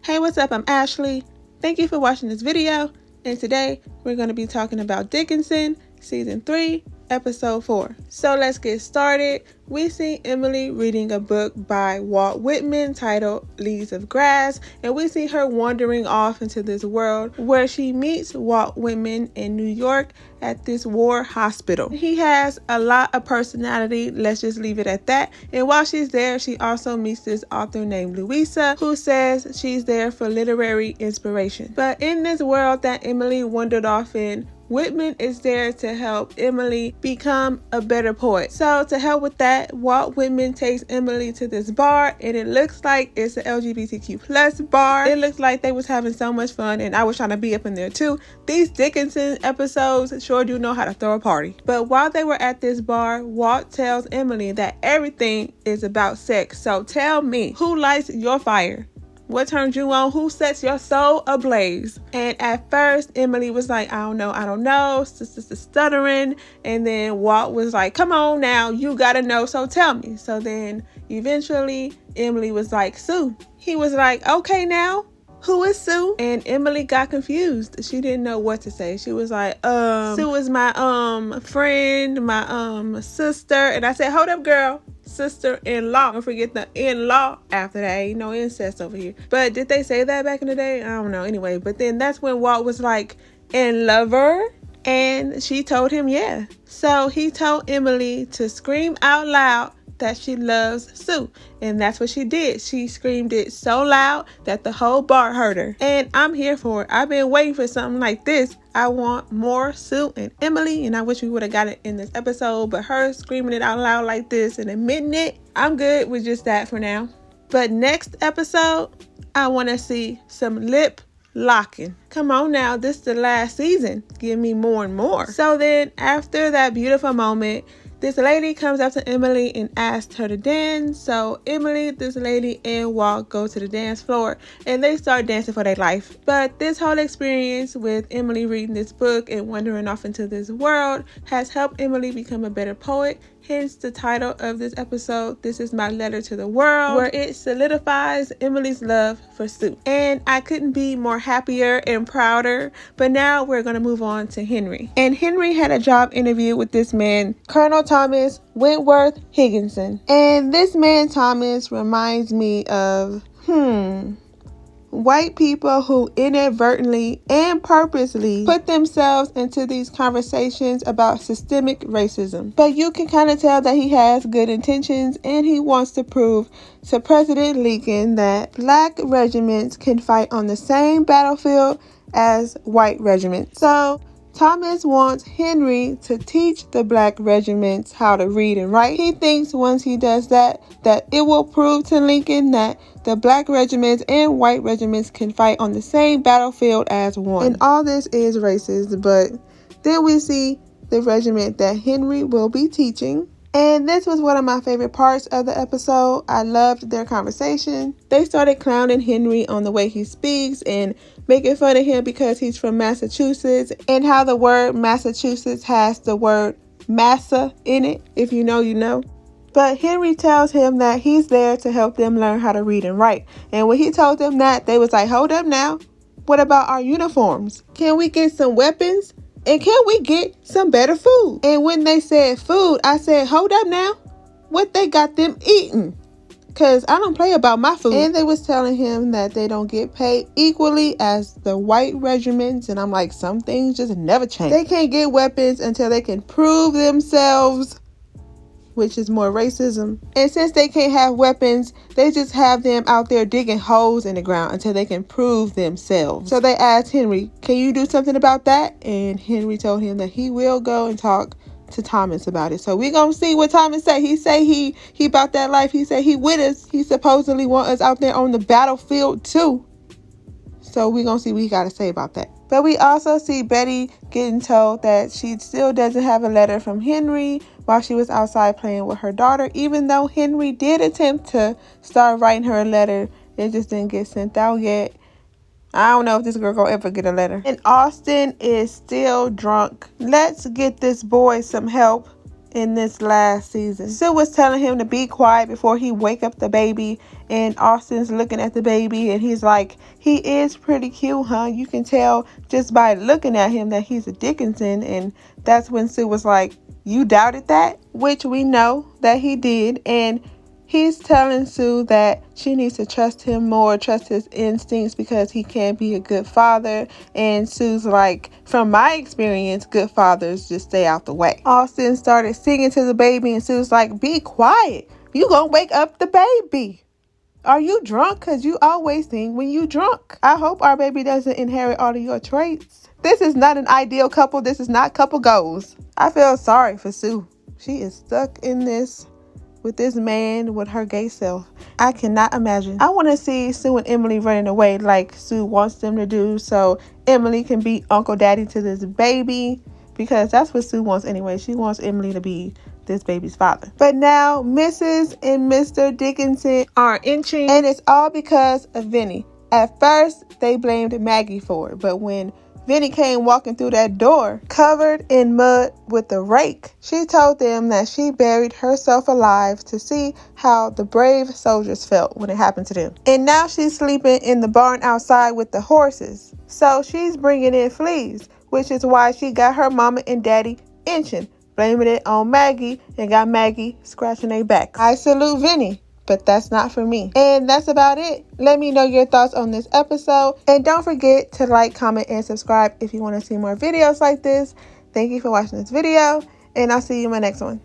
Hey, what's up? I'm Ashley. Thank you for watching this video. And today we're going to be talking about Dickinson, Season 3, Episode 4. So let's get started. We see Emily reading a book by Walt Whitman titled Leaves of Grass, and we see her wandering off into this world where she meets Walt Whitman in New York at this war hospital. He has a lot of personality, let's just leave it at that. And while she's there, she also meets this author named Louisa, who says she's there for literary inspiration. But in this world that Emily wandered off in, Whitman is there to help Emily become a better poet. So to help with that, Walt Whitman takes Emily to this bar, and it looks like it's an LGBTQ plus bar. It looks like they was having so much fun, and I was trying to be up in there too. These Dickinson episodes sure do know how to throw a party. But while they were at this bar, Walt tells Emily that everything is about sex. So tell me, who lights your fire? What turns you on? Who sets your soul ablaze? And at first, Emily was like, I don't know, stuttering. And then Walt was like, come on now, you gotta know, so tell me. So then eventually, Emily was like, Sue. He was like, okay now, who is Sue? And Emily got confused. She didn't know what to say. She was like, Sue is my friend, my sister. And I said, hold up, girl. Sister-in-law. Don't forget the in-law after that. Ain't no incest over here. But did they say that back in the day? I don't know. Anyway, but then that's when Walt was like, and lover? And she told him yeah. So he told Emily to scream out loud that she loves Sue. And that's what she did. She screamed it so loud that the whole bar heard her. And I'm here for it. I've been waiting for something like this. I want more Sue and Emily, and I wish we would have got it in this episode, but her screaming it out loud like this and admitting it, I'm good with just that for now. But next episode, I want to see some lip locking. Come on now, this is the last season. Give me more and more. So then after that beautiful moment, this lady comes up to Emily and asks her to dance. So Emily, this lady, and Walt go to the dance floor and they start dancing for their life. But this whole experience with Emily reading this book and wandering off into this world has helped Emily become a better poet. Hence the title of this episode, This Is My Letter to the World, where it solidifies Emily's love for Sue. And I couldn't be more happier and prouder. But now we're going to move on to Henry. And Henry had a job interview with this man, Colonel Thomas Wentworth Higginson. And this man, Thomas, reminds me of, white people who inadvertently and purposely put themselves into these conversations about systemic racism. But you can kind of tell that he has good intentions, and he wants to prove to President Lincoln that black regiments can fight on the same battlefield as white regiments. So Thomas wants Henry to teach the black regiments how to read and write. He thinks once he does that it will prove to Lincoln that the black regiments and white regiments can fight on the same battlefield as one. And all this is racist, but then we see the regiment that Henry will be teaching. And this was one of my favorite parts of the episode. I loved their conversation. They started clowning Henry on the way he speaks and making fun of him because he's from Massachusetts, and how the word Massachusetts has the word massa in it. If you know, you know. But Henry tells him that he's there to help them learn how to read and write. And when he told them that, they was like, hold up now. What about our uniforms? Can we get some weapons? And can we get some better food? And when they said food, I said, hold up now. What they got them eating? Because I don't play about my food. And they was telling him that they don't get paid equally as the white regiments. And I'm like, some things just never change. They can't get weapons until they can prove themselves, which is more racism. And since they can't have weapons, they just have them out there digging holes in the ground until they can prove themselves. So they asked Henry, can you do something about that? And Henry told him that he will go and talk to Thomas about it. So we gonna see what Thomas say. He say he about that life. He say he with us. He supposedly want us out there on the battlefield too. So we gonna see what he got to say about that. But we also see Betty getting told that she still doesn't have a letter from Henry while she was outside playing with her daughter, even though Henry did attempt to start writing her a letter. It just didn't get sent out yet. I don't know if this girl gonna ever get a letter. And Austin is still drunk. Let's get this boy some help. in this last season. Sue was telling him to be quiet before he wake up the baby, and Austin's looking at the baby and he's like, he is pretty cute, huh? You can tell just by looking at him that he's a Dickinson. And that's when Sue was like, you doubted that? Which we know that he did. And he's telling Sue that she needs to trust him more, trust his instincts, because he can be a good father. And Sue's like, from my experience, good fathers just stay out the way. Austin started singing to the baby and Sue's like, be quiet. You gonna wake up the baby. Are you drunk? Because you always sing when you drunk. I hope our baby doesn't inherit all of your traits. This is not an ideal couple. This is not couple goals. I feel sorry for Sue. She is stuck in this with this man with her gay self. I cannot imagine. I want to see Sue and Emily running away like Sue wants them to do, so Emily can be Uncle Daddy to this baby, because that's what Sue wants anyway. She wants Emily to be this baby's father. But now Mrs. and Mr. Dickinson are inching, and it's all because of Vinny. At first they blamed Maggie for it, but when Vinny came walking through that door covered in mud with a rake, she told them that she buried herself alive to see how the brave soldiers felt when it happened to them. And now she's sleeping in the barn outside with the horses. So she's bringing in fleas, which is why she got her mama and daddy inching, blaming it on Maggie, and got Maggie scratching their back. I salute Vinny, but that's not for me. And that's about it. Let me know your thoughts on this episode. And don't forget to like, comment, and subscribe if you want to see more videos like this. Thank you for watching this video, and I'll see you in my next one.